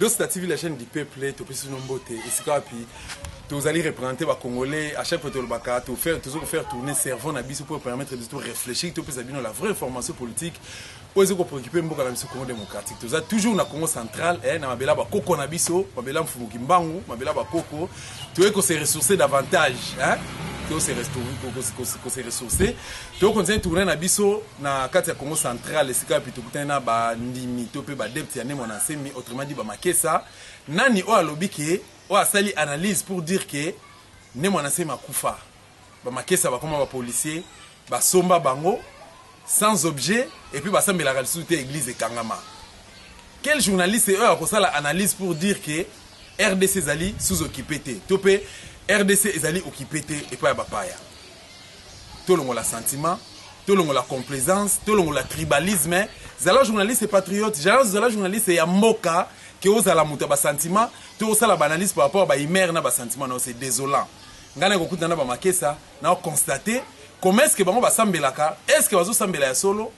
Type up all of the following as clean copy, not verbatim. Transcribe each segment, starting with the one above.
Dostative la chaîne du peuple, tu peux se nommer et c'est quoi puis vous allez représenter les Congolais à chaque fois tu faire tourner cerveau na biso pour permettre de réfléchir, tu peux savoir la vraie information politique pour se préoccuper beaucoup la Congo démocratique. Tu as toujours na Congo central na mabela ba koko na biso, mabela mfumuki mbangu, mabela ba koko, tu veux qu'on se ressourcer davantage, hein? Que se ressourcer. Tu veux continuer tourner na biso na kati ya Congo central, esika puis tu kutana ba ndimi, tu peux ba depth ya nemo na semi autrement dit ba makesa. Nani o alobi ke o asali analyse pour dire que ne mwana se makufa ba makesa ba koma ba policier ba somba bango sans objet et puis ba sambela ka sous église et kangama. Quel journaliste eux a fait la analyse pour dire que RDC zali sous-occupé té topé RDC zali occupé té et pas ba paya. Tolongo la sentiment, tolongo la complaisance, tolongo la tribalisme, zala journaliste et patriote, zala journaliste ya mboka que vous avez la sentiment, tout ça la banalise par rapport à imer na ba sentiment, c'est désolant. Ngana ko kutana ba makesa, na constater comment est-ce que bango ba sambelaka, est-ce que bazo sambela ya solo?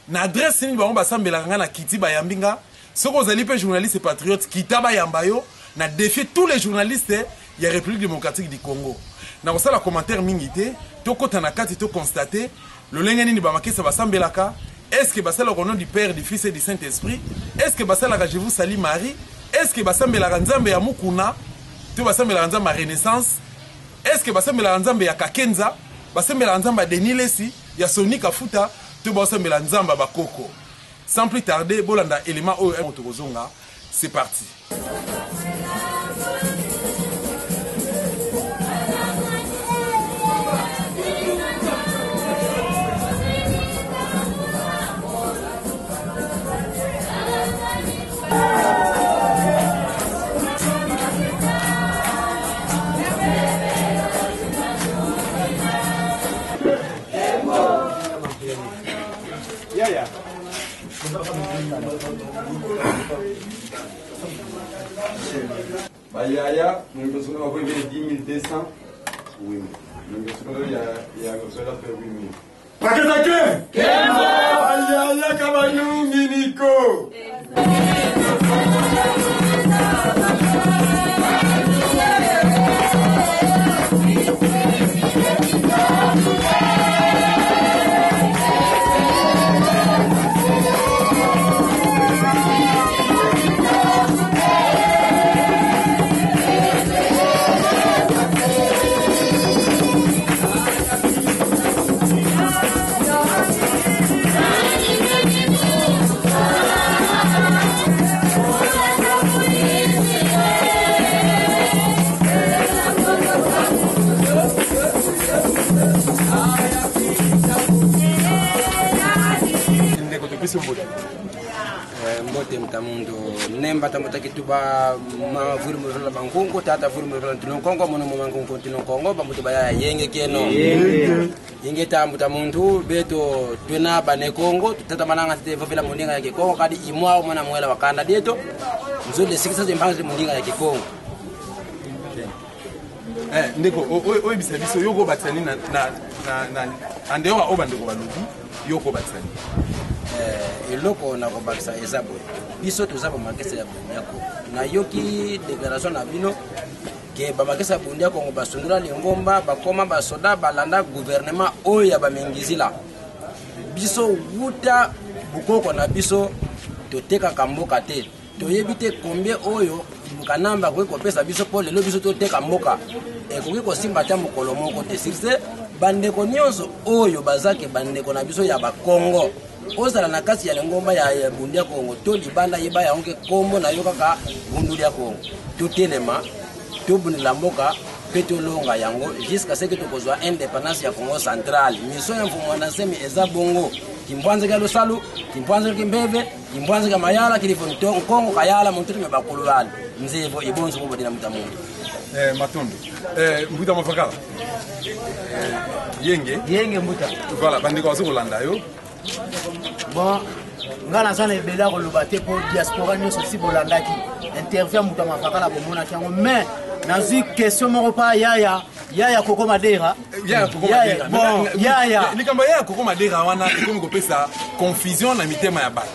Na adresse ni bango ba sambelaka ngana kiti ba yambinga, soko zali pe journaliste et patriote kita ba yambayo, na défier tous les journalistes ya République démocratique du Congo. Na ko sala commentaire mingité, to kotana kati to constater, le lengeni ni ba makesa ba sambelaka. Est-ce que c'est le nom du Père, du Fils et du Saint-Esprit? Est-ce que c'est la je vous salue Marie? Est-ce que c'est la Nzambe ya Mukuna? Tu vas la Nzambe ya Renaissance? Est-ce que c'est la Nzambe ya Kakenza? C'est la Nzambe ya Denis Lesi? Ya Soni Kafuta? Tu vas la Nzambe ya Bakoko? Sans plus tarder, bolanda élément OM. C'est parti. Bayaya, nous avons envoyé 10 200. Oui, nous avons il y a fait 8 000. Paketake! Bayaya, Kabayou, Miniko! Mbote mtamundo nemba tamota kituba ma vurmu la bangongo tata vurmu la tunongongo mono mangongo tunongongo bamuto baya yenge keno yenge tamuta muntu beto twena bane Kongo tutata mananga tete vila mundinga yake Kongo kadi imwa mwana mwela wakanda deto mzode sikisa zimbanze mundinga yake Kongo ndeko o bisa biso yoko batsani na andewa obandeko balobi yoko batsani eloko na kobakisa ezabo biso tozaba makesa ya bonyako na yoki déclaration na bino ke ba makesa bondia ko basundula lingomba bakoma basoda balanda gouvernement oyo ya bamengizila biso wuta bukoko na biso toteka kamboka te toyebite combien oyo bukanamba ko kopesa biso po lelo biso toteka mboka ekoki kosimba ta mokolo moko te sirse bandeko nyonso oyo bazake bandeko na biso ya bakongo ozala na kasi ya ngomba ya bundia Kongo to libanda yeba ya onke kombo na yoka ka bundulia Kongo tutelema tubunila mboka petolonga yango jusqu'à ce que tokozwa indépendance ya Congo central mission ya mfumo na semi eza bongo kimbwanze ka losalu kimbwanze kimbeve kimbwanze ka mayala kilifoni to Kongo kayala muntu me bakololani nzevo ibonzo bobo dina mutamundu Matondo mbuta mafakala yenge mbuta voilà bandeko bazokolanda yo. Bon, ngana sana ebela ko lobate pour diaspora nyonso si bolandaki interview muta mafakala bomona kiango mais nazi question moko pa yaya Koko Madera bon yaya likamba ya Koko Madera wana ikomi kopesa confusion na mitema ya batu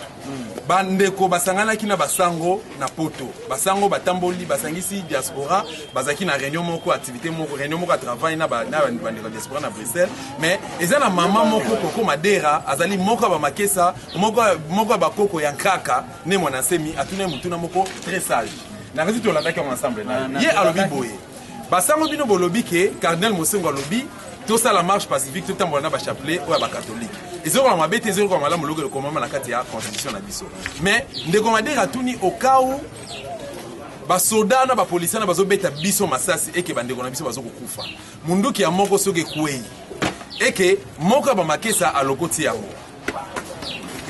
bandeko basangana kina basango na poto basango batamboli basangisi diaspora bazaki na réunion moko activité moko réunion moko à travail na bandeko diaspora na Bruxelles mais ezana mama moko Koko Madera azali moko ba makesa moko ba koko ya nkaka ne mwana semi atune mutuna moko très sage na rési to landaki ensemble na ye alobi boye basango bino bolobi ke cardinal Mosengo alobi tout ça la marche pacifique tout le temps na ba chapelet ou ba catholique ils ont mabete ils ont malamu logo le commandement na kati ya constitution na biso mais ndeko Madera tuni au cas où ba soda na ba policier na bazo beta biso masasi eke bandeko na biso bazo kokufa munduki ya moko soke kuei eke moko ba makesa alokoti yango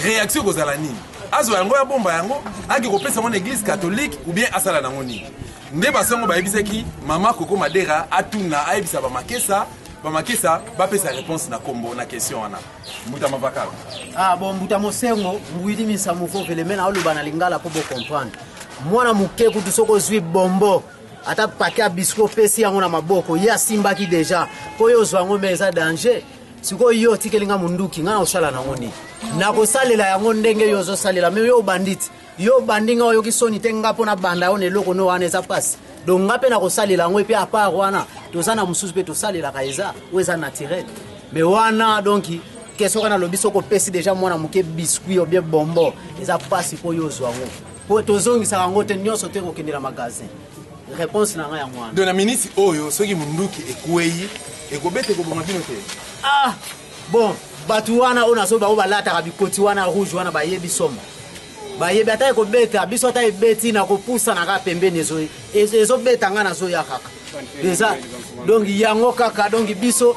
réaction kozala nini azo yango ya bomba yango aki kopesa mon église catholique ou bien asala nango nini nde basango bayebisaki mama Koko Madera atuna ayebisa ba makesa bapesa réponse na kombo na question wana Mbuta Mavakala bon Mbuta Mosengo ngwidi misa mufo veleme na oluba na lingala po bo comprendre mwana muke kutu soko zwi bombo ata paquet biscuit pesi yango na maboko ya simba ki deja po yo zwango meza danger siko yo tikelinga munduki ngana osala na ngoni na kosalela yango ndenge yo zo salela me yo bandit yo bandinga yo kisoni tenga pona banda one loko no wana eza passe donc ngape na kosalela ngo epi a part wana tozana mususu pe tosalela kaeza weza naturel mais wana donc question kana lobiso ko pesi deja mwana muke biscuit ou bien bombo eza passe po yo zwango po tozongisa yango te nyonso te ko kendela magasin réponse na nga ya mwana de la ministre oyo soki munduki ekuei ekobete ko bonga bino te bon batu wana ona so ba balata ka bikoti wana rouge wana bayebi somo bayebi ata ekobeta biso ata ebeti na kopusa na ka pembeni ezo beta nga na zo ya kaka déjà donc yango kaka donc biso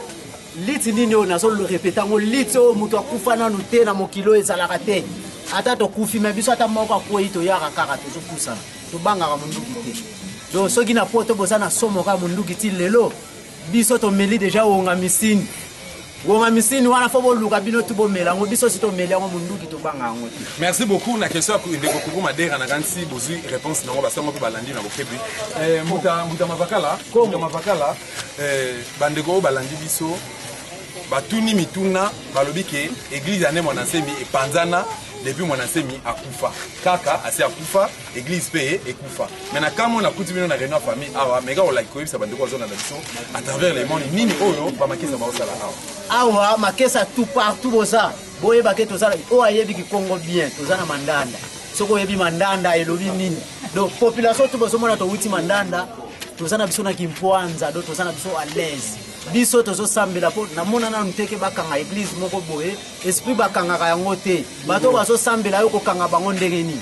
liti nini ona so le répéter ngo liti o muto akufa na nute na mokilo ezalaka te ata to kufi me biso ata moko akoyi to ya kaka to pusa to banga ka munduki te donc soki na poto bozana somo ka munduki ti lelo biso to meli déjà onga misini wana fo boluka bino to bomela ngo biso sito meli ngo munduki to banga ngo ti. Merci beaucoup na question de Koko Madera na kansi bozu réponse na ngo basango pe balandi na bokebi Mbuta Mavakala bandeko balandi biso batuni mituna balobi ke église ane mwana semi epanzana depuis mwana semi akufa kaka asi akufa église pe ekufa mais na kamo na kuti bino na réunion famille awa mega ola ko yebisa bandeko zona na biso à travers les mondes nini oyo ba makesa ba osala awa makesa tout partout boza boye ba ke tozala o ayebi ki Congo bien tozana mandanda soko yebi mandanda elobi nini donc population tout bozo mona to wuti mandanda tozana biso na kimpwanza do tozana biso à l'aise biso tozo sambela po na mona na mteke bakanga église moko boye esprit bakanga ka yango te bato bazo sambela yo ko kanga bango ndenge ni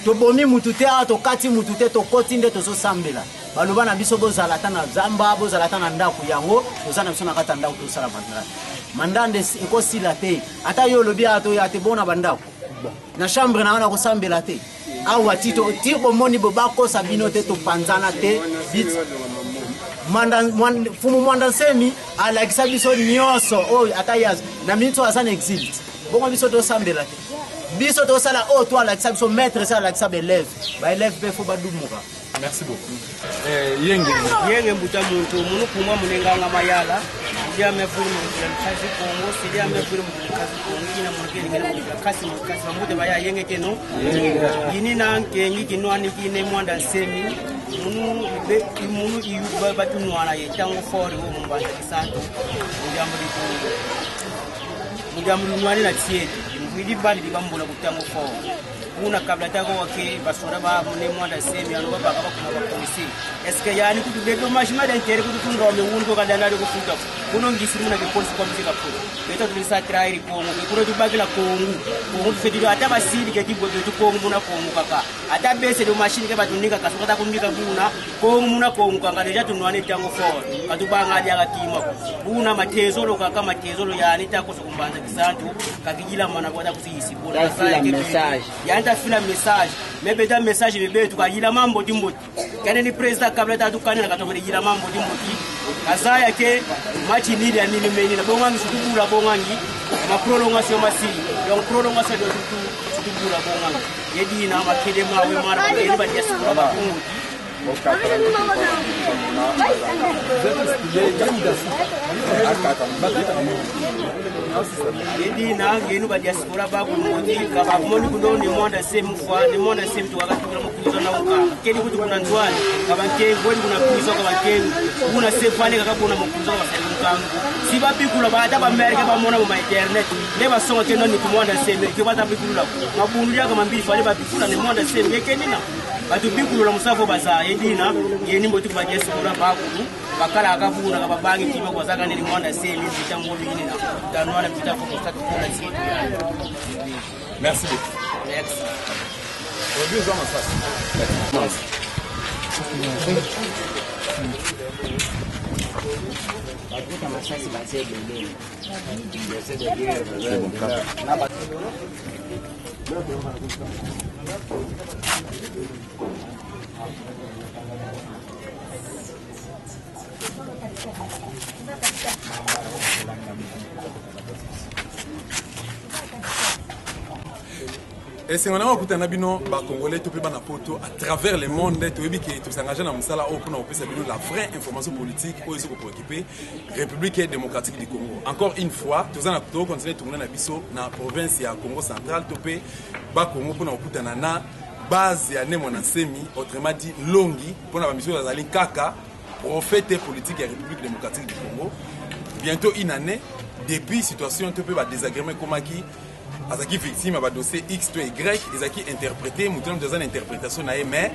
to bomi mutu te to kati mutu te to koti nde tozo sambela baloba na biso bozala ta na zamba bozala ta na ndako yango tozana biso na kata ndako to sala mandande ekosila te ata yo lobi ato ya te bona bandako na chambre na wana ko sambela te awa tito tipo moni bo bakosa bino te to panzana te bit fumu mwanda semi alakisa biso nyonso oyo atayaz na minto asana exil bongo biso to sambela te biso to sala o to alakisa biso maître ça alakisa élève ba élève be fo badumuka. Merci beaucoup. Yenge Mbuta muntu munu kumwa munenganga mayala dia mefuru kazi Kongo sidia mefuru kazi Kongo ina mungeni kasi mute baya yenge keno yini na nkengi kinwani kine mwanda semi munu iyuba batunwana yetango fori wo mumbanda kisanto mujamuri nwani na tieti mwidi bali dibambula kutango fori una kabla tako wake basura ba mune mwanda semi alo baba kaba kuna polisi eske yani kutu bedo mashima dentere kutu tunga me wundo kada ndari kufuta kuno ngisi muna ke polisi kwa mzika po beto tulisa trairi Kongo kuno tubagila Kongo fedilo ata basili ke tibo beto Kongo muna Kongo kaka ata bese do machine ke batunika kasuka kumika buna Kongo muna Kongo kanga deja tunwane tango for katubanga adia katima buna matezolo kaka matezolo yani tako sokumbanza kisantu kakijila mwana kwata kusisi bora message yanda fila message mebeta message bebe tukajila mambo dimboti kana ni president kabla tatu kana katobele jila mambo dimboti kazaya ke match ni ya nini meni na bongangi sutubula bongangi ma prolongation masili donc prolongation de sutubula bongangi yedi na makede mawe mara ko yeba diaspora ba Edi na ngenu ba diaspora ba kumoti kaba kumoni kundo ni mwanda same fois ni mwanda same tu wakati kuna mkuzo na uka keni kutu kuna ndwani kaba kengi kweli kuna kuzo kaba kengi kuna sefane kaba kuna mkuzo wa same kangu si ba bikula ba ta ba merke ba mona mu internet ne ba songa keno ni kumwanda same ke ba ta bikula mabundu ya kama mbili fale ba bikula ni mwanda same yekeni na batu bikulu la musafo baza edina yeni mboti kwa diaspora ba kudu bakala akafuna kababangi kiba kwa saka ni mwanda same zitango bini na tanwana bitako mutaka kuna siku. Merci beaucoup. Merci. Aujourd'hui, je et c'est maintenant que nous Congolais tout na poto à travers le monde tout s'engager dans musala pour la vraie information politique pour occuper République démocratique du Congo. Encore une fois, tous en acteur continuer tourner na biso na province ya Congo central topé ba Congo pour na na base ya Némona Semi, autrement dit longi pour na mission d'azali kaka prophète politique ya République démocratique du Congo. Bientôt une année depuis situation topé ba désagrément comme qui Azaki victime à dossier X, Y, Azaki interprété, nous avons une interprétation, mais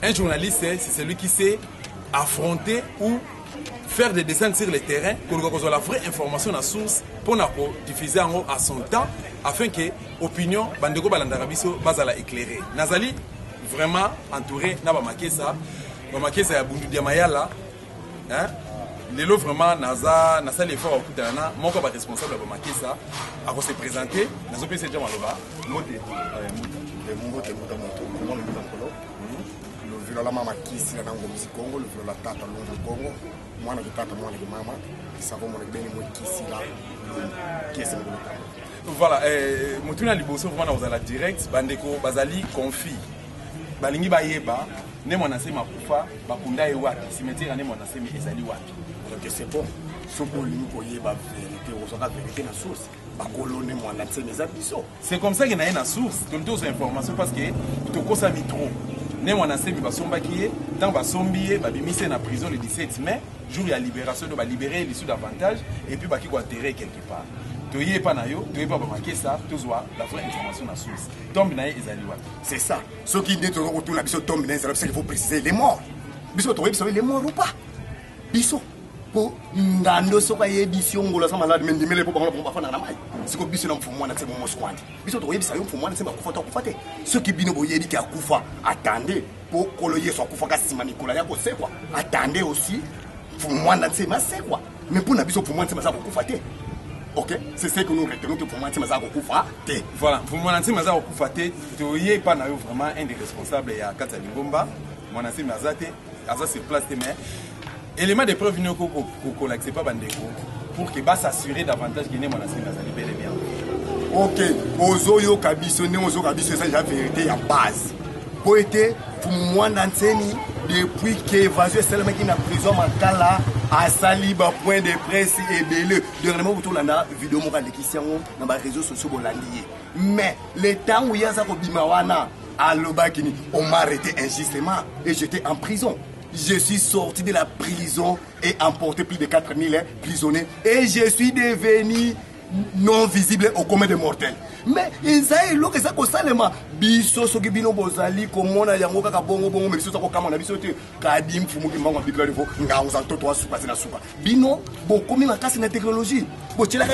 un journaliste, c'est celui qui sait affronter ou faire des dessins sur le terrain pour avoir la vraie information à source pour diffuser à son temps afin que l'opinion Bandeko Balandarabiso bazala éclairée. Nazali vraiment entouré na Bamakesa ya Bundu Diamayala, hein? Lelo vraiment naza l'effort au kutana moko ba responsable ba makisa a se présenter nazo pese déjà maloba mote moto le violon mama kisi na ngo misi Congo le violon tata longo Congo mwana de tata mwana de mama savo mon beni mo kisi la kesi ngo. Voilà motuna liboso vraiment na la direct bandeko bazali confi balingi bayeba ne mwana sema kufa bakunda e wapi cimetière ne mwana sema ezali wapi. Donc c'est bon. Ce qu'on lui voyait la vérité, on a vérité la source. C'est comme ça qu'il y a une source. Tout le temps information parce que tu as mis trop. Ne mwana sema basomba qui dans basombié babimise na prison le 17 mai, jour de la libération de ba libérer l'issue d'avantage et puis ba qui ko enterrer quelque part. Tu y es pas na yo, tu y pas marquer ça, tu vois la vraie information na source. Tombe na ezali wapi. C'est ça. Ce qui dit autour la biso tombe na c'est qu'il faut préciser les morts. Biso to biso les morts ou pas. Biso po ndando soka yebisi ongola sa malade mendimele po bango ba fana na mai siko biso na mfumo na tsebo moskwandi biso to yebisa yo mfumo na tseba kufa kufate ce qui bino boyebi ki akufa attendez po kolo yeso akufa ka sima mikola ya ko sekwa attendez aussi mfumo na tsema sekwa mais pour na biso mfumo na tsema za kufa te. OK, c'est ce que nous retenons que mfumo na tsema za kufa te. Voilà, mfumo na tsema za kufa te to yé pas na yo vraiment un des responsables ya Kata Lingomba mwana tsema azate aza sur place mais élément de preuve ne n'accepte pas Bandeko pour que s'assurer davantage qu'il n'est mon ancien Nazali bel et bien. OK, ozoyo kabisonné ozo kabiso ça la vérité en base. Poété pour moi Nanseni depuis que évasion seulement qui na prison Mankala à Saliba point de presse et belé dernièrement autour la vidéo mo kali kisango na ba réseaux sociaux bolandi. Mais le temps où il y a ça ko bimawana à Lobakini on m'a arrêté injustement et j'étais en prison. Je suis sorti de la prison et emporté plus de 4000 prisonniers et je suis devenu non visible au commun des mortels. Mais Isaïe, lo que ça kosalema biso soki bino bozali komona yango kaka bongo bongo mais biso ça ko kamona biso te kadim fumu ki mango bikla defo ngauza toto asupa sina supa bino bokomi makasi na technologie bochela ka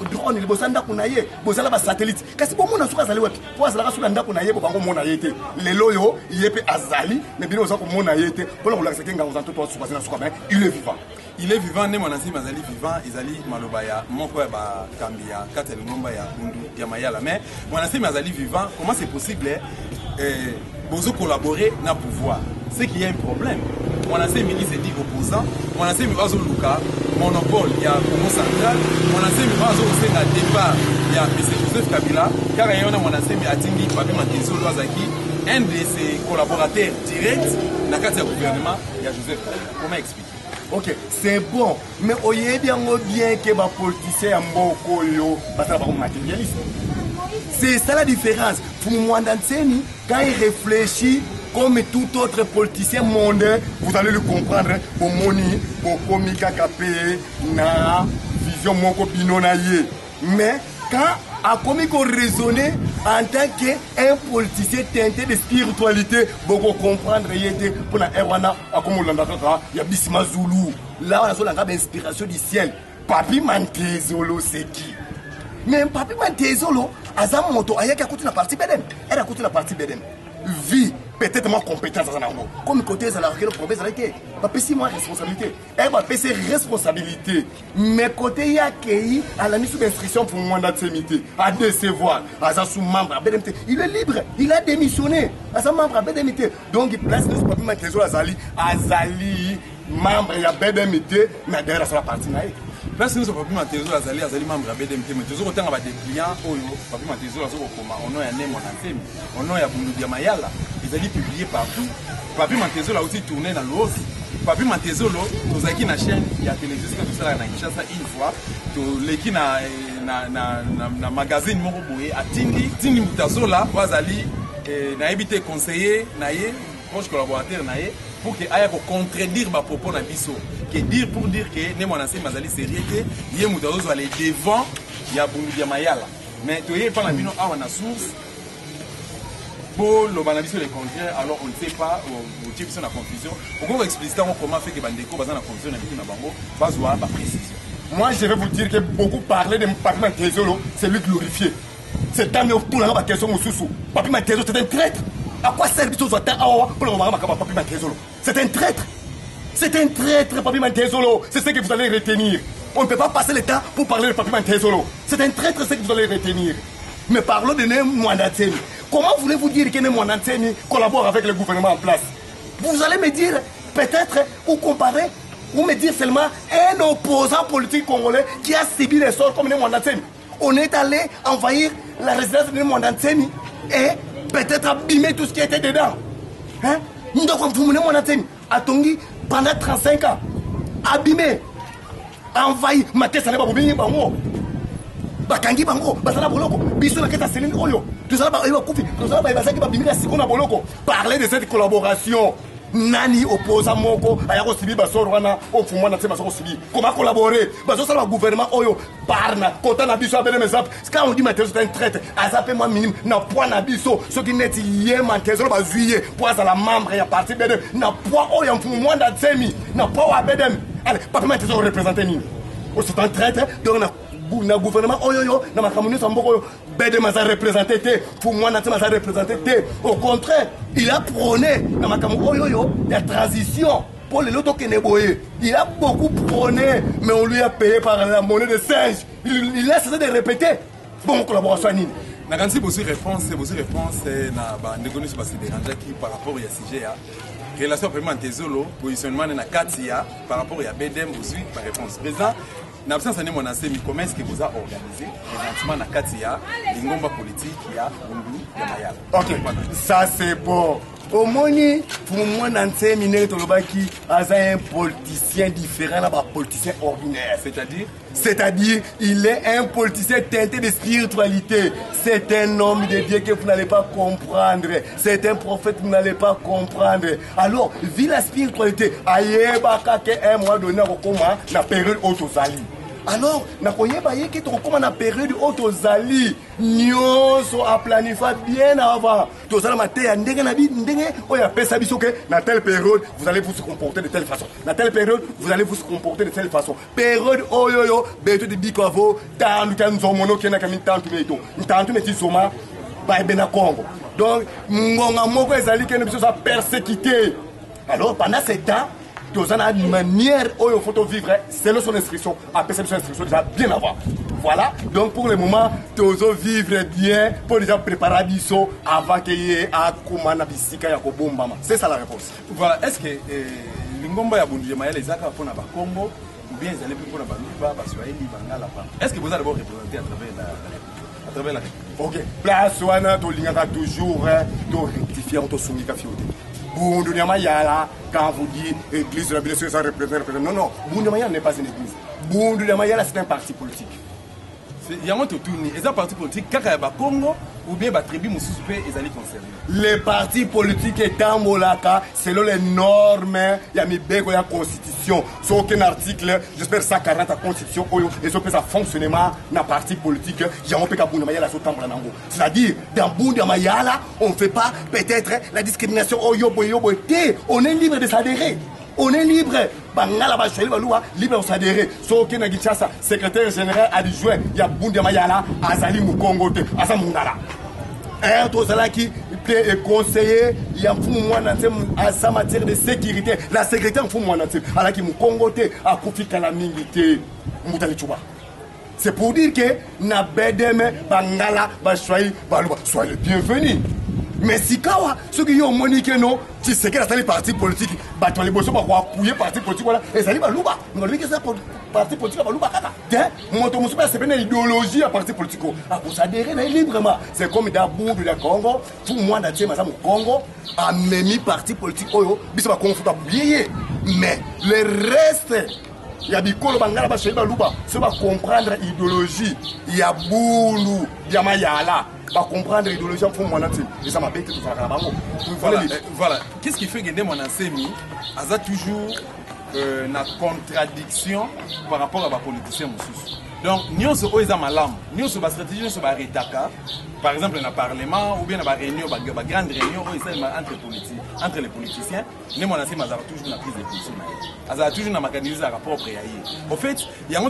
drone libosanda kunaye bozala ba satellite kasi bomona suka zali wapi po azala suka ndako na ye bo bango mona yete lelo yo yepe azali mais bino za ko mona yete pour la relaxer ngauza toto asupa sina suka mais il est vivant. Il est vivant, ne monasi mazali vivant, izali malobaya, moko ya ba kambia, Kata Lingomba ya Bundu Diamayala. Mais monasi mazali vivant, comment c'est possible bozo collaborer na pouvoir? C'est qu'il y a un problème. Monasi Mili se dit opposant, monasi Mivazo Luka, monopole, il y a Congo central, monasi Mivazo aussi na départ, il y a M. Joseph Kabila, car il y a monasi Miatindi, Papi Makenzo Loazaki, un de ses collaborateurs directs, na Kata gouvernement, il y a Joseph Kabila. Comment expliquer? Ok, c'est bon. Mais oye bien que les politiciens sont matérialistes. C'est ça la différence. Fumouandanseni, quand il réfléchit comme tout autre politicien mondain, vous allez le comprendre. Pour Moni, pour Komika Kapé, na vision moko binonaye. Mais quand a commis qu'on raisonner en tant qu'un politicien teinté de spiritualité, beaucoup comprendre pour la Erwana, comme il y a Bisma Zulu. Là, on a l'inspiration du ciel. Papi Mantezolo, c'est qui? Mais Papi Mantezolo, Azam Moto, il y a côté la partie Bedem. Elle a côté la partie Bedem. Vie, peut-être moins compétence dans la comme côté de la province, Papi, c'est moins responsabilité. Elle va payer ses responsabilités. Mais côté, il y a qui à la mise sous instruction pour moi d'antisémité, à décevoir, à son membre à BDMT. Il est libre, il a démissionné à son membre à BDMT. Donc, il place le Papi Mantezolo Azali, membre à BDMT, mais derrière la partie naïque. Parce que nous sommes Papi Mantezolo Azali membre à BDMT, mais toujours autant des clients, Papi Mantezolo on a un nom en on a un Bundudia Mayala, ils ont publié partout. Papi Mantezolo a aussi tourné dans l'os. Papi Mantezolo, nous avons une chaîne, il y a télévision tout ça une fois, l'équipe na magazine Moroboé à Tingi Mutazola, Wazali, n'a évité conseiller, naïe, proche collaborateur naïe, pour qu'il aille contredire ma propos dans biso. Que dire pour dire que ne mon ancien Mazali sérieux que yé Mutazola aller devant ya Bundudia Mayala. Mais tu es pas la mino à la source. Pour le banalisme des contraires, alors on ne sait pas, au type de la confusion. Pourquoi expliciter comment fait que Bandeko va dans la confusion et que Nabango va voir la précision. Moi, je vais vous dire que beaucoup parlaient de Papi Mantezolo, c'est lui glorifié. C'est un peu tout la question au sous. Papi Mantezolo, c'est un traître. À quoi sert le Awa pour le moment Papi Mantezolo? C'est un traître. C'est un traître, Papi Mantezolo. C'est ce que vous allez retenir. On ne peut pas passer le temps pour parler de Papi Mantezolo. C'est un traître, c'est ce que vous allez retenir. Mais parlons de Nemouandatseni. Comment voulez-vous dire que Nemouandatseni collabore avec le gouvernement en place? Vous allez me dire, peut-être, ou comparer, ou me dire seulement un opposant politique congolais qui a subi les sorts comme Nemouandatseni. On est allé envahir la résidence de Nemouandatseni et peut-être abîmer tout ce qui était dedans. Hein? Donc, vous Nemouandatseni a Tongi pendant 35 ans. Abîmé. Envahi. Maté, ça n'est pas pour bien. Bakangi bango basala boloko biso na keta Céline oyo tuzala ba eba kufi tuzala ba basaki ba bimika sikona boloko parler de cette collaboration nani opposa moko ayako sibi basoro wana ofumwa na tsema soko sibi comment collaborer baso sala gouvernement oyo parna kota na biso abele mesap quand on dit Mantezolo c'est un traître azape moi minime na point na biso ce qui net yé Mantezolo ba juillet pour la membre ya parti bedem na point oyo mfumwa na tsemi na point wa bedem allez Papi Mantezolo représenter ni c'est un traître donc na gouvernement oyoyo na makamuni samboko bede maza représenté té pour moi na maza représenté té au contraire il a prôné na makamu oyoyo la transition pour les loto keneboye il a beaucoup prôné mais on lui a payé par la monnaie de singe il a cessé de répéter bon collaboration nini na kansi bosi réponse na ba ndekoni sur se déranger qui par rapport à sujet ya relation Papi Mantezolo positionnement na katia par rapport à BDM aussi par réponse présent. En absence de mon ancien, comment est-ce que vous avez organisé présentement dans Katia, les combats politiques, il y a Bundu, il y a Mayala. Ok, ça c'est bon. Au moni, pour moi, dans ces minutes, qui a un politicien différent d'un politicien ordinaire. C'est-à-dire, il est un politicien teinté de spiritualité. C'est un homme de Dieu que vous n'allez pas comprendre. C'est un prophète que vous n'allez pas comprendre. Alors, vu la spiritualité, aïe, baka que un mois donné, on a la période autosali. Alors, na koyeba yeki to comme na période autosali, nyonso a planifié bien avant. To sala maté ya ndenge na bi ndenge oya pesa biso que na telle période vous allez vous comporter de telle façon. Na telle période vous allez vous comporter de telle façon. Période oyoyo beto de bikavo tandu kanzo mono kena kami tantu meto. Tantu meti soma ba bena Congo. Donc ngonga moko ezali que biso sa persécuté. Alors pendant ce temps dans une manière où il faut vivre, selon son inscription, après son inscription déjà bien avant. Voilà, donc pour le moment, tu dois vivre bien pour déjà préparer l'ISO avant qu'il y ait un Koumana Bissika Yakobomba. C'est ça la réponse. Voilà, est-ce que l'Ingomba Yabundu Maya les Aka pour Naba Congo ou bien ils allaient pour Naba Nuba, Baswaïli, Bangala. Est-ce que vous allez vous représenter à travers la République? Ok, place Wana, tu l'as toujours, tu rectifier, tu soumis à Fiodé. Bundu Mayala, quand vous dites église de la Bénédiction, ça représente. Non, Bundu Mayala n'est pas une église. Bundu Mayala, c'est un parti politique. Il y a un tourné. Est-ce un parti politique quand il y a Congo ou bien la tribu Moussouspé et les concernés? Les partis politiques étant Molaka, selon les normes, il y a mis la constitution. Sur aucun article, j'espère 140 la constitution, et sur ça fonctionnement dans le parti politique, il y a un peu de Mayala sur Tambola Nango. C'est-à-dire, dans Bundu Mayala, on ne fait pas peut-être la discrimination au yobo. On est libre de s'adhérer. On est libre. Libre de s'adhérer. Sauf que Nagichasa, secrétaire général adjoint, il y a Bundu Mayala, Azali Mukongo, Azamungala. Un Tozala qui est conseiller, il y a en sa matière de sécurité. La sécurité en Fumouana, alors qu'il Mukongo, à Kofi Kalamingité, Moutalichuba. C'est pour dire que Nabedeme, Bangala, Bashwai, Balouba, soyez les bienvenus. Mais si Kawa, ceux qui ont moniqué, non, tu sais que les partis politiques, battent les bossons pour appuyer les partis politiques, voilà, et ça dit Balouba. Nous avons dit que c'est un parti politique à Balouba. C'est une idéologie à parti politique. Pour s'adhérer librement. C'est comme dans le bout du Congo, tout le monde a dit, madame, au Congo, a même parti politique, il va confortable. Mais le reste, il y a des Kolo Bangala, il va comprendre l'idéologie. Il y a Boulou, il y a Mayala. Va comprendre l'idéologie en fond et ça m'a bêté tout ça. Voilà. Qu'est-ce qui fait que mon enseignant a toujours une contradiction par rapport à la politicien Moussous? Donc, nous sommes aux malam, nous sommes stratégie, nous sommes rétaka. Par exemple, dans le Parlement ou bien dans la réunion, dans la grande réunion entre les politiciens, nous sommes toujours dans la prise de position. Nous sommes toujours dans la mécanisme propre. En fait, il y a une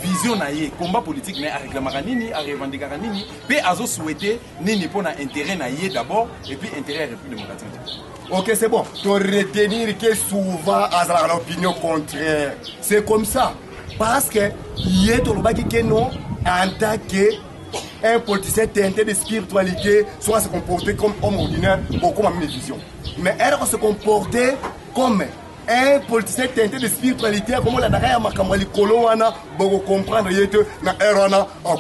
vision, combat politique, mais avec la maranini, avec revendiquer nini, puis à souhaiter nini pour intérêt d'abord et puis intérêt à la République démocratique. Ok, c'est bon. Tu retenir que souvent, à l'opinion contraire. C'est comme ça. Parce que, il y a des non en tant qu'un politicien teinté de spiritualité, soit se comporter comme homme ordinaire, ou comme une vision. Mais elle va se comporter comme un politicien teinté de spiritualité, comme la Nagaya Makamali Koloana, pour comprendre que na erana au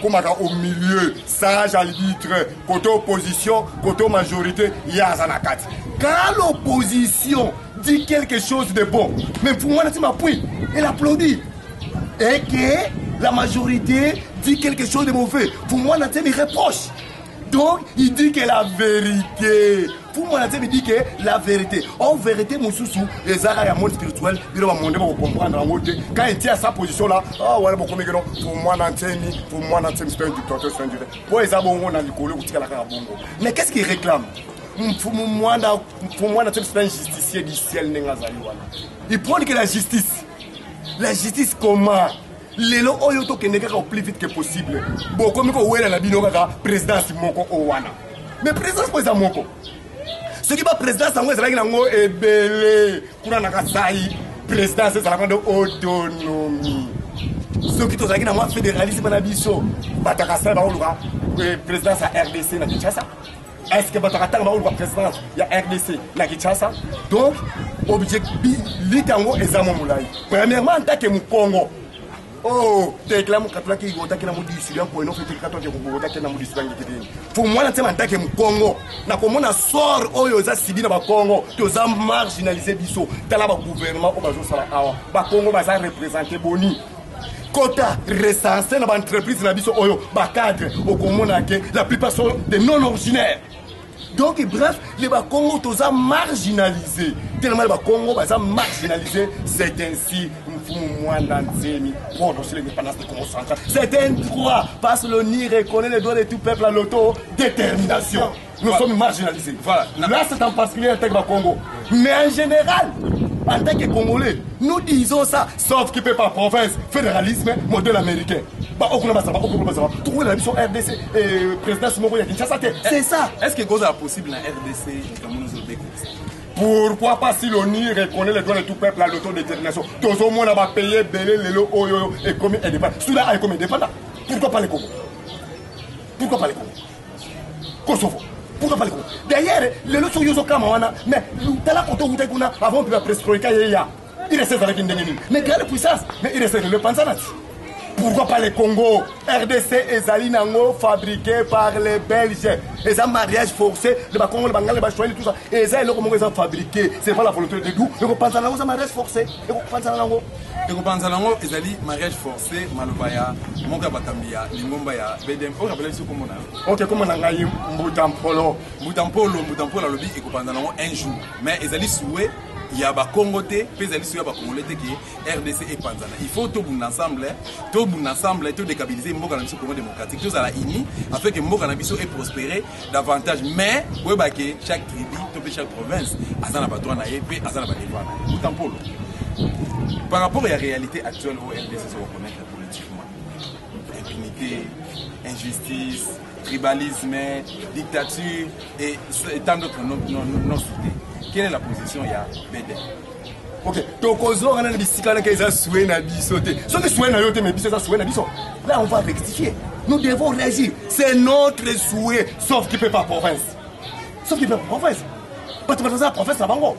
milieu, sage à l'arbitre, côté opposition, côté majorité, il y a Zanakat. Quand l'opposition dit quelque chose de bon, mais pour moi, elle applaudit. Et que la majorité dit quelque chose de mauvais. Pour moi, Nathan il reproche. Donc, il dit que la vérité. Pour moi, Nathan il dit que la vérité. En vérité, Moussoussou, les arts et le monde spirituel, il va demander pour comprendre en mode. Quand il tient à sa position là, ah ouais, pour moi, Nathan, c'est un dictateur, c'est un dictateur. Pour les abonnés, on a l'école, ou la bongo. Mais qu'est-ce qu'il réclame? Pour moi, Nathan, c'est un justicier du ciel. Il prend que la justice comment? Les lois oyoto qui n'est au plus vite que possible. Bon, comme il faut la binoga président Simoko Owana. Mais président c'est quoi Moko? Ce qui va président c'est moi c'est là ngo ebele. Kuna nakasai président c'est ça la autonomie. Ce qui to zaki na moi fédéralisme na biso. Batakasa ba oluka président sa RDC na Kinshasa. Est-ce que Batakata ba oluka président ya RDC na Kinshasa? Donc objectif litango ezamo mulai. Premièrement en tant que Mukongo. Oh, déclame katla ki gota ki na mudi suya ko eno fete katwa ke gota ke na mudi suya ngitini. Pour moi na tema ndake Mukongo. Na komona sort oyo za sibina ba Congo, to za marginaliser biso. Tala ba gouvernement o bazo sala awa. Ba Congo ba za représenter boni. Quota recensé dans l'entreprise na biso oyo ba cadre au komona ke la plupart sont des non originaires. Donc, bref, les Congo tous ont marginalisé. Tellement les Congo sont marginalisés. C'est ainsi, c'est un droit, parce que l'ONU reconnaît les droits de tout peuple à l'autodétermination. Nous sommes marginalisés. Voilà. Là, c'est en particulier en tant que Congo. Mais en général, en tant que Congolais, nous disons ça, sauf qu'il peut par province, fédéralisme, modèle américain. Trouver la mission RDC et président Simoko Kinshasa, c'est ça. Est-ce que c'est possible en RDC? Pourquoi pas si l'ONU reconnaît les droits de tout peuple à l'autodétermination? Tout le monde va payer belé les lots et comme indépendant. Soudan est comme indépendant. Pourquoi pas les Congo? Pourquoi pas les Congo? Kosovo. Pourquoi pas les Congo? D'ailleurs, les lots sont yoso kamawana, mais tala koto wutekuna avant de la prestroïka ya. Il reste avec une dégaine. Mais quelle puissance? Mais il reste le Panzanati. Pourquoi pas le Congo? RDC et Zali Nango fabriqué par les Belges. Et ça, mariage forcé, le Congo, le Bangal, le Bachoua, tout ça. Et ça, ils ont fabriqué. C'est pas la volonté de nous. Le Panzanango, c'est mariage forcé. Le Panzanango. Le Panzanango, Zali, mariage forcé, Malobaya, Monga Batambia, Lingombaya, Bedem. On rappelle ce qu'on a. Ok, comment on a eu Mbutampolo? Mbutampolo, lobby, et Panzanango un jour. Mais Zali souhait. Il y a des Congolais, puis il y a des Congolais qui est RDC et Panzana. Il faut tout bon ensemble, tout décabiliser le Congo démocratique, tout ça la uni, afin que le Congo ait prospéré davantage. Mais, chaque tribu, chaque province, a sa droit et a sa droit. Par rapport à la réalité actuelle au RDC, se reconnaître politiquement, impunité, injustice, tribalisme, dictature et tant d'autres non-cités. Quelle est la position il y a BD? Ok, donc on a dit que ça souhaite na biso te. Ce que souhaite na yote mais biso ça souhaite na biso. Là on va rectifier. Nous devons réagir. C'est notre souhait, sauf qu'il peut pas province. Sauf qu'il peut pas province. Parce que la province ça va encore.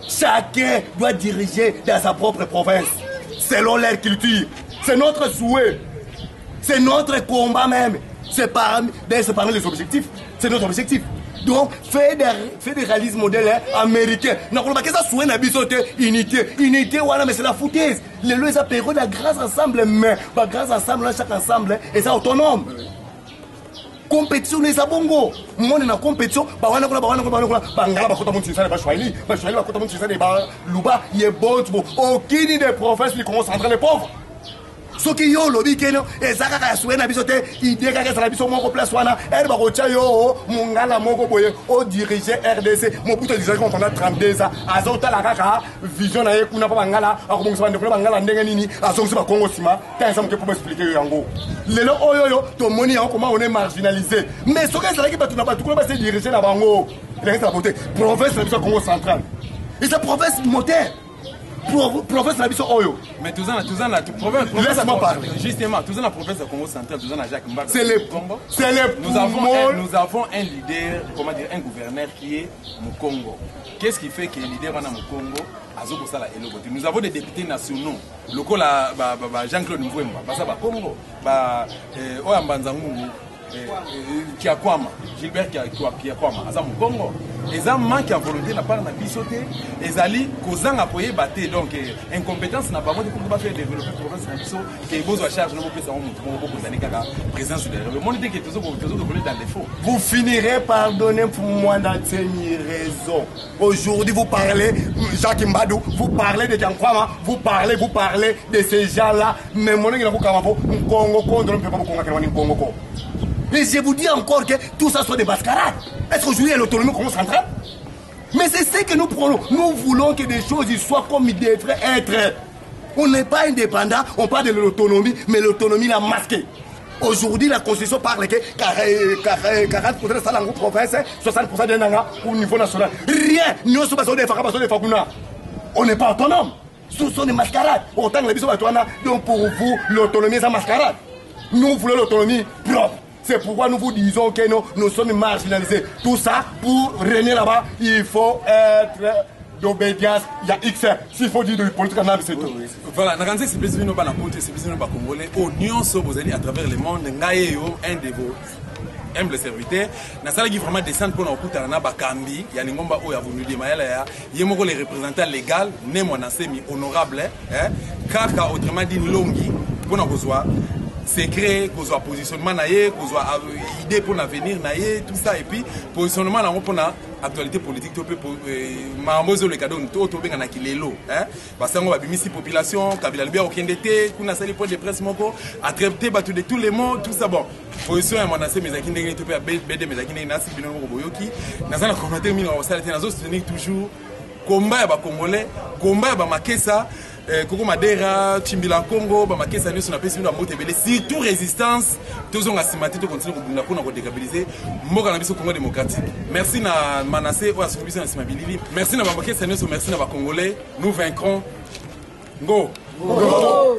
Chacun doit diriger dans sa propre province, selon leur culture. C'est notre souhait. C'est notre combat même. C'est parmi les objectifs. C'est notre objectif. Donc, fédéralisme modèle américain. Nous avons ça souhait na bisote unité. Unité, voilà, mais c'est la foutaise. Les lois, ça pérode la grâce ensemble, mais grâce ensemble, chaque ensemble, et ça autonome. Compétition, les abongo. Moi, on est en compétition. Bangala, bakota mon tisa, bashwaili, bakota mon tisa, luba, yebot, aucune des provinces, les Congo central, les pauvres. Ce qui yo lobby keno ezaka ka souhait na biso te idée ka ka biso moko place wana elle ba kocha yo mungala moko boye au diriger RDC mon puto diriger quand on a 32 ans azota la kaka vision na ye kuna pa bangala akomongisa bande kuna bangala ndenge nini azongisa ba Congo sima ta ça pour expliquer yango lelo oyo to moni yango comment on est marginalisé mais ce que ça qui batuna ba tukuna ba se diriger na bango il reste la beauté province na biso Congo central et cette province moteur province la biso oyo mais tout ça la province justement tout ça la province de Congo central tout ça la Jacques Mbaka c'est le Congo nous avons un leader comment dire un gouverneur qui est au Congo. Qu'est-ce qui fait que le leader est au Congo azo sala eloko nous avons des députés nationaux locaux la Jean-Claude Mvwemba basa ba Congo ba Oyambanza Ngungu Kiakwama, Gilbert Kiakwama, Azam Congo. Et ça manque à volonté de la part de la bisoté. Et ça lit qu'aux ans après battre donc incompétence n'a pas de pour faire développer la province de Bisso qui est besoin de charge, nous pouvons beaucoup d'années la présence de le monde dit que toujours dans les défauts. Vous finirez par donner pour moi d'enseigner raison. Aujourd'hui vous parlez Jacques Mbadou, vous parlez de Kiakwama, vous parlez de ces gens-là, mais mon Congo contre le peuple Congo. Et je vous dis encore que tout ça soit des mascarades. Est-ce qu'aujourd'hui il y a l'autonomie Congo centrale? Mais c'est ce que nous prenons. Nous voulons que des choses soient comme ils devraient être. On n'est pas indépendant, on parle de l'autonomie, mais l'autonomie l'a masquée. Aujourd'hui, la Constitution parle que 40% de ça dans la province, 60% de ça au niveau national. Rien. Nous sommes pas des Fakuna. On n'est pas autonome. Ce sont des mascarades. Autant que les bisous donc pour vous, l'autonomie, c'est mascarade. Nous voulons l'autonomie propre. C'est pourquoi nous vous disons que nous sommes marginalisés. Tout ça, pour régner là-bas, il faut être d'obédience. Il y a X. S'il faut dire de politique, c'est tout. Voilà, nous avons dit que c'est plus de Congolais. Au Nyon, vous allez à travers le monde, un de vos humbles serviteurs. Nous avons vraiment descendre pour nous écouter à Bakambi. Il y a des gens qui ont voulu dire il y a les représentants légaux, honorables, car autrement dit, longi, pour nous besoin. Secret, qu'on soit positionnement naïe, qu'on soit idée pour l'avenir naïe, tout ça, et puis positionnement là pour la actualité politique, tout peut mambozo le cadeau, tout bien en akilelo, hein, parce qu'on va bimisi population, Kabila bien aucun d'été, qu'on a sali point de presse moko, à traiter battu de tous les mots, tout ça bon. Position à mon assez mes akindé tout peut BD mes akindé nasi bino boyoki, dans un commentaire mille on va s'arrêter dans soutenir toujours combat ya ba congolais, combat ya ba makesa. Koko Madera, Chimbila Congo, Bamakesa News, on a payé surtout résistance, tous ont assimilé, tout continue pour déstabiliser. Moi, on a vu Congo démocratique. Merci à Manassé, ou à ce que vous avez merci à Bamakesa News, merci à Congolais. Nous vaincrons. Go! Go!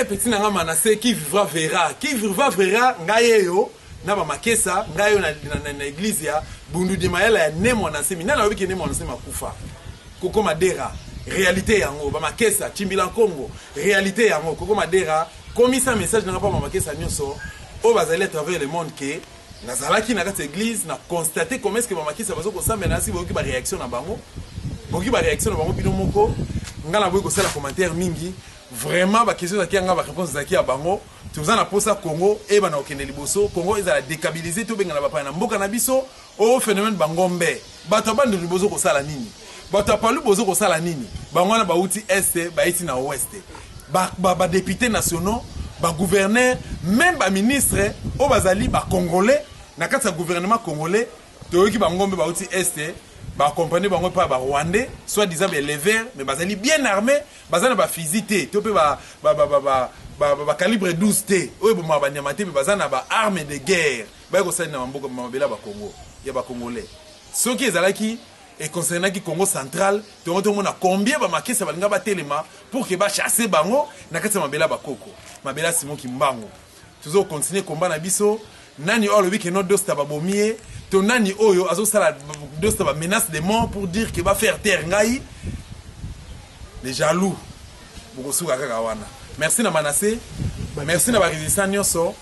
Petit Nanga Manassé, qui vivra verra. Qui vivra verra, Ngayeyo, Naba Makesa, Ngayo na l'église, Bundu de Maël, Nemo Nassé, Minana, qui est Nemo Nassé Makufa. Koko Madera, réalité yango bamakesa chimbila Congo réalité yango koko madera komisa message na pas bamakesa nyonso o bazali à travers le monde que nazalaki na kati église na constater comment est-ce que bamakesa bazo ko sambela si boki ba réaction na bango boki ba réaction na bango bino moko ngala boki ko sala commentaire mingi vraiment ba question zaki nga ba réponse zaki ya bango tuza na posa Congo e bana okende liboso Congo ezala déstabiliser to benga na ba na mboka na biso o phénomène bangombe bato bande liboso ko sala nini bato palu bozo ko sala nini bango na ba uti est ba iti na ouest ba députés nationaux ba gouverneur même ba ministre o bazali ba congolais na kati ya gouvernement congolais toyoki bangombe ba uti est ba compagnie bango pa ba rwandais soit disant les verts mais bazali bien armés bazana ba physique to pe ba calibre 12 T oyo bo ma banyamate pe bazana ba armes de guerre ba ko sala na mboka mabela ba Congo ya ba congolais soki ezalaki et concernant qui Congo central tout le monde a combien ba makisa balinga ba telema pour que ba chasser bango na kati mabela ba koko mabela Simon Kimbango toujours continuer combat na biso nani o le week-end dosta ba bomie to nani oyo azo sala dosta ba menace de mort pour dire que va faire terre ngai les jaloux beaucoup suka kaka wana merci na Manassé merci na ba résistance nyonso